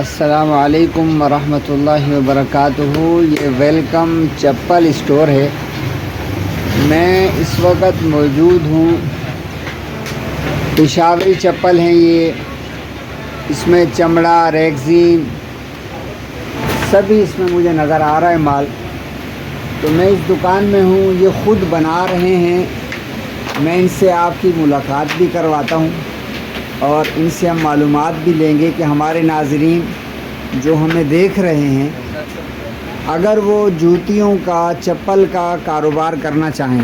السلام علیکم ورحمۃ اللہ وبرکاتہ۔ یہ ویلکم چپل اسٹور ہے۔ میں اس وقت موجود ہوں، پشاوری چپل ہیں یہ، اس میں چمڑا، ریگزین سبھی اس میں مجھے نظر آ رہا ہے مال۔ تو میں اس دکان میں ہوں، یہ خود بنا رہے ہیں۔ میں ان سے آپ کی ملاقات بھی کرواتا ہوں اور ان سے ہم معلومات بھی لیں گے کہ ہمارے ناظرین جو ہمیں دیکھ رہے ہیں، اگر وہ جوتیوں کا، چپل کا کاروبار کرنا چاہیں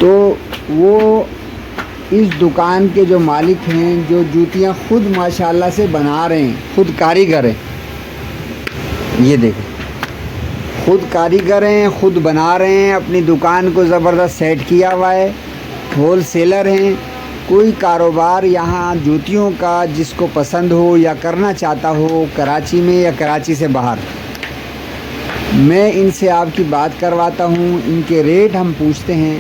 تو وہ اس دکان کے جو مالک ہیں، جو جوتیاں خود ماشاءاللہ سے بنا رہے ہیں، خود کاریگر ہیں، یہ دیکھیں، خود کاریگر ہیں، خود بنا رہے ہیں، اپنی دکان کو زبردست سیٹ کیا ہوا ہے، ہول سیلر ہیں۔ کوئی کاروبار یہاں جوتیوں کا جس کو پسند ہو یا کرنا چاہتا ہو، کراچی میں یا کراچی سے باہر، میں ان سے آپ کی بات کرواتا ہوں۔ ان کے ریٹ ہم پوچھتے ہیں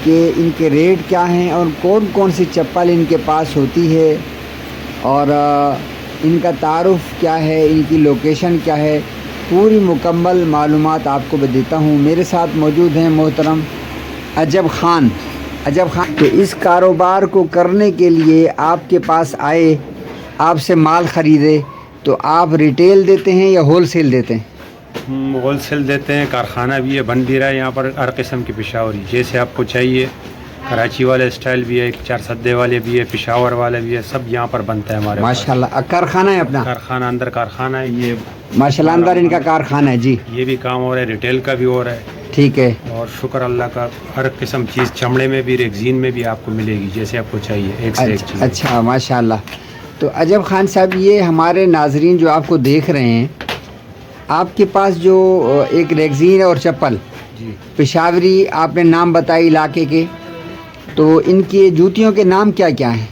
کہ ان کے ریٹ کیا ہیں اور کون کون سی چپل ان کے پاس ہوتی ہے، اور ان کا تعارف کیا ہے، ان کی لوکیشن کیا ہے، پوری مکمل معلومات آپ کو دیتا ہوں۔ میرے ساتھ موجود ہیں محترم عجب خان۔ تو اس کاروبار کو کرنے کے لیے آپ کے پاس آئے، آپ سے مال خریدے، تو آپ ریٹیل دیتے ہیں یا ہول سیل دیتے ہیں؟ ہول سیل دیتے ہیں، کارخانہ بھی ہے، بن بھی رہا ہے یہاں پر ہر قسم کی پشاوری جیسے آپ کو چاہیے۔ کراچی والے اسٹائل بھی ہے، 4 سدے والے بھی ہے، پشاور والے بھی ہے، سب یہاں پر بنتا ہے ہمارے ماشاءاللہ۔ کارخانہ ہے اپنا؟ کارخانہ اندر کارخانہ ہے یہ ماشاءاللہ، اندر ان کا کارخانہ ہے جی۔ یہ بھی کام ہو رہا ہے، ریٹیل کا بھی ہو رہا ہے، ٹھیک ہے۔ اور شکر اللہ کا ہر قسم چیز چمڑے میں بھی، ریگزین میں بھی آپ کو ملے گی جیسے آپ کو چاہیے، ایک سے ایک چیز۔ اچھا ماشاءاللہ۔ تو عجب خان صاحب، یہ ہمارے ناظرین جو آپ کو دیکھ رہے ہیں، آپ کے پاس جو ایک ریگزین اور چپل جی پشاوری آپ نے نام بتائی علاقے کے، تو ان کی جوتیوں کے نام کیا کیا ہیں؟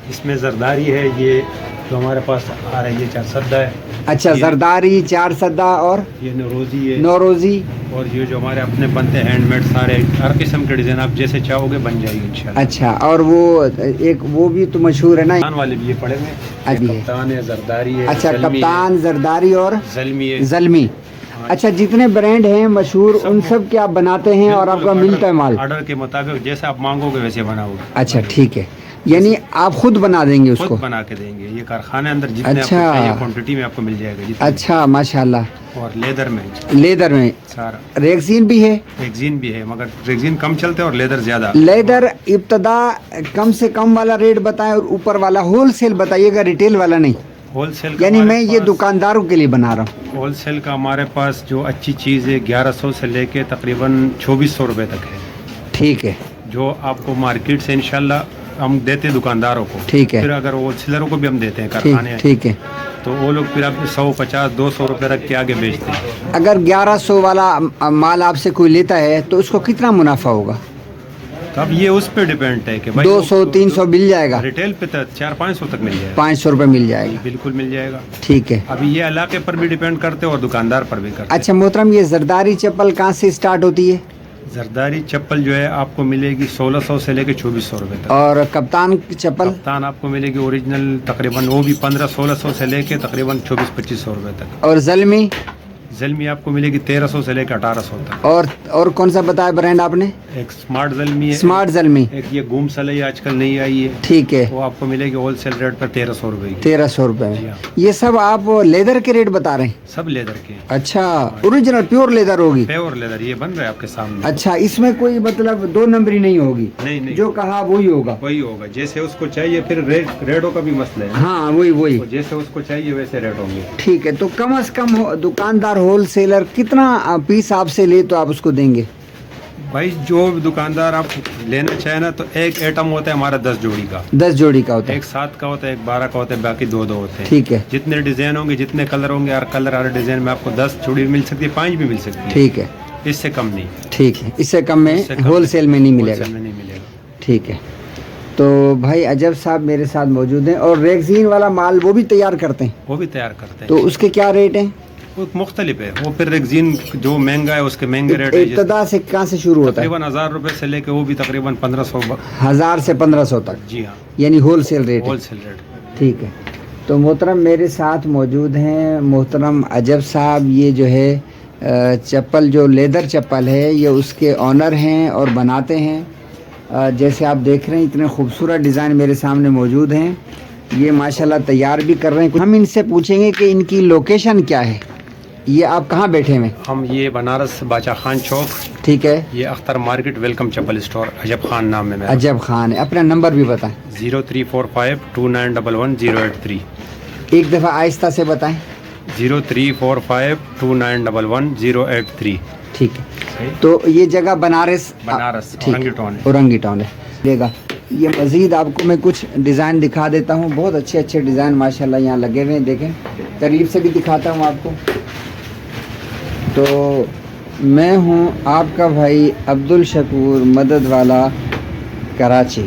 اس میں زرداری ہے، یہ جو ہمارے پاس آ رہا ہے، یہ 4 سدہ ہے۔ اچھا، زرداری، 4 سدہ، اور یہ نوروزی ہے، نوروزی، اور یہ جو ہمارے اپنے بنتے ہیں ہینڈ میڈ، سارے ہر قسم کے ڈیزائن آپ جیسے چاہو گے بن جائے گی انشاءاللہ۔ اچھا، اور وہ ایک وہ بھی تو مشہور ہے نا، کپتان والے بھی یہ پڑے ہوئے ہیں، ابھی یہ کپتان ہے، زرداری ہے، اچھا، زلمی ہے، کپتان، زرداری اور زلمی ہے، زلمی۔ اچھا، جتنے برانڈ ہیں مشہور ان سب کے آپ بناتے ہیں اور آپ کا ملتا ہے مال؟ آرڈر کے مطابق جیسے آپ مانگو گے ویسے بناؤ گے۔ اچھا ٹھیک ہے، یعنی آپ خود بنا دیں گے اس کو؟ خود بنا کے دیں گے، یہ کارخانے اندر جتنے آپ کو اچھا، چاہیے کوانٹٹی میں آپ کو مل جائے گا جتنے۔ اچھا ماشاءاللہ۔ اور لیدر میں لیدر میں سارا، ریگزین بھی ہے؟ ریگزین بھی ہے مگر ریگزین کم چلتے ہیں اور لیدر زیادہ۔ لیدر ابتدا کم سے کم والا ریٹ بتائیں اور اوپر والا ہول سیل بتائیے گا، ریٹیل والا نہیں۔ ہول سیل یعنی میں یہ دکانداروں کے لیے بنا رہا ہوں۔ ہول سیل کا ہمارے پاس جو اچھی چیز ہے 1100 سے لے کے تقریباً 2400 روپے تک ہے، ٹھیک ہے، جو آپ کو مارکیٹ سے انشاءاللہ ہم دیتے ہیں دکانداروں کو۔ ٹھیک ہے، پھر اگر ہول سیلروں کو بھی ہم دیتے ہیں، ٹھیک کارخانے ٹھیک ہے۔ تو وہ لوگ پھر آپ 150 200 روپے رکھ کے آگے بیچتے ہیں۔ اگر 1100 والا مال آپ سے کوئی لیتا ہے تو اس کو کتنا منافع ہوگا؟ تو اب یہ اس پہ ڈیپینڈ ہے کہ 200 300 مل جائے گا؟ ریٹیل پہ 400-500 تک مل جائے گا، 500 روپے مل جائے گا، بالکل مل جائے گا۔ ٹھیک ہے۔ ابھی یہ علاقے پر بھی ڈیپینڈ کرتے ہیں اور دکاندار پر بھی کرتے ہیں۔ اچھا محترم، یہ زرداری چپل کہاں سے اسٹارٹ ہوتی ہے؟ زرداری چپل جو ہے آپ کو ملے گی 1600 سے لے کے 2400 روپے تک۔ اور کپتان کی چپل؟ کپتان آپ کو ملے گی اوریجنل تقریباً وہ بھی 1500-1600 سے لے کے تقریباً 2400-2500 روپے تک۔ اور زلمی؟ زلمی آپ کو ملے گی 1300 سے لے کے 1800 تک۔ اور کون سا بتایا برانڈ آپ نے؟ ایک اسمارٹ زلمی ہے، اسمارٹ زلمی، ایک یہ گوم سلائی آج کل نہیں آئی ہے، ٹھیک ہے، وہ آپ کو ملے گی ہول سیل ریٹ پر 1300 روپے کی۔ 1300 روپے جی میں۔ ہاں۔ یہ سب آپ لیدر کے ریٹ بتا رہے ہیں؟ سب لیدر کے ہیں، اچھا، اوریجنل پیور لیدر ہوگی؟ پیور لیدر، یہ بن رہا ہے آپ کے سامنے۔ اچھا، اس میں کوئی مطلب 2 نمبری نہیں ہوگی؟ نہیں، جو کہا وہی ہوگا؟ وہی ہوگا جیسے اس کو چاہیے، پھر ریٹوں کا بھی مسئلہ ہے، ہاں وہی۔ جیسے اس کو چاہیے ویسے ریٹ ہوں گے۔ ٹھیک ہے، تو کم از کم دکاندار ہول سیلر کتنا پیس آپ سے لے تو آپ اس کو دیں گے؟ بھائی جو دکاندار آپ لینا چاہیں نا، تو ایک ایٹم ہوتا ہے ہمارا 10 جوڑی کا، 10 جوڑی کا ہوتا ہے؟ ایک 7 کا ہوتا ہے، ایک 12 کا ہوتا ہے، باقی 2 ہوتے ہیں۔ ٹھیک ہے، جتنے ڈیزائن ہوں گے، جتنے کلر ہوں گے، ہر کلر ہر ڈیزائن میں آپ کو 10 جوڑی مل سکتی ہے، 5 بھی مل سکتی ہے، ٹھیک ہے، اس سے کم نہیں، ٹھیک ہے، اس سے کم میں اس سے کم ہول سیل میں نہیں ملے ہول گا؟ سیل میں نہیں ملے گا۔ ٹھیک ہے۔ تو بھائی عجب صاحب میرے ساتھ موجود ہیں، اور ریگزین والا مال وہ بھی تیار کرتے ہیں؟ وہ بھی تیار کرتے ہیں، تو اس کے کیا ریٹ ہیں؟ وہ مختلف ہے، وہ پھر ریگزین جو مہنگا ہے اس کے مہنگے ریٹ ہے، ابتدا سے کہاں سے شروع ہوتا ہے؟ تقریباً 1000 روپے سے لے کے وہ بھی تقریباً 1500۔ 1000 سے 1500 تک؟ جی ہاں، یعنی ہول سیل ریٹ ہے؟ Wholesale rate. ٹھیک ہے۔ تو محترم میرے ساتھ موجود ہیں محترم عجب صاحب. یہ جو ہے چپل جو لیدر چپل ہے یہ اس کے آنر ہیں اور بناتے ہیں. جیسے آپ دیکھ رہے ہیں اتنے خوبصورت ڈیزائن میرے سامنے موجود ہیں. یہ ماشاءاللہ تیار بھی کر رہے ہیں. ہم ان سے پوچھیں گے کہ ان کی لوکیشن کیا ہے. یہ آپ کہاں بیٹھے ہوئے؟ ہم یہ بنارس باچا خان چوک. ٹھیک ہے. یہ اختر مارکیٹ ویلکم چپل اسٹور عجب خان نام ہے میرا. عجب خان ہے. اپنا نمبر بھی بتائیں. 034529111083. ایک دفعہ آہستہ سے بتائیں. 034529111083. ٹھیک ہے. تو یہ جگہ بنارس اورنگی ٹاؤن ہے. اورنگی ٹاؤن ہے. لے گا. یہ مزید آپ کو میں کچھ ڈیزائن دکھا دیتا ہوں. بہت اچھے اچھے ڈیزائن ماشاءاللہ یہاں لگے ہوئے ہیں. دیکھیں قریب سے بھی دکھاتا ہوں آپ کو. تو میں ہوں آپ کا بھائی عبدالشکور مدد والا کراچی.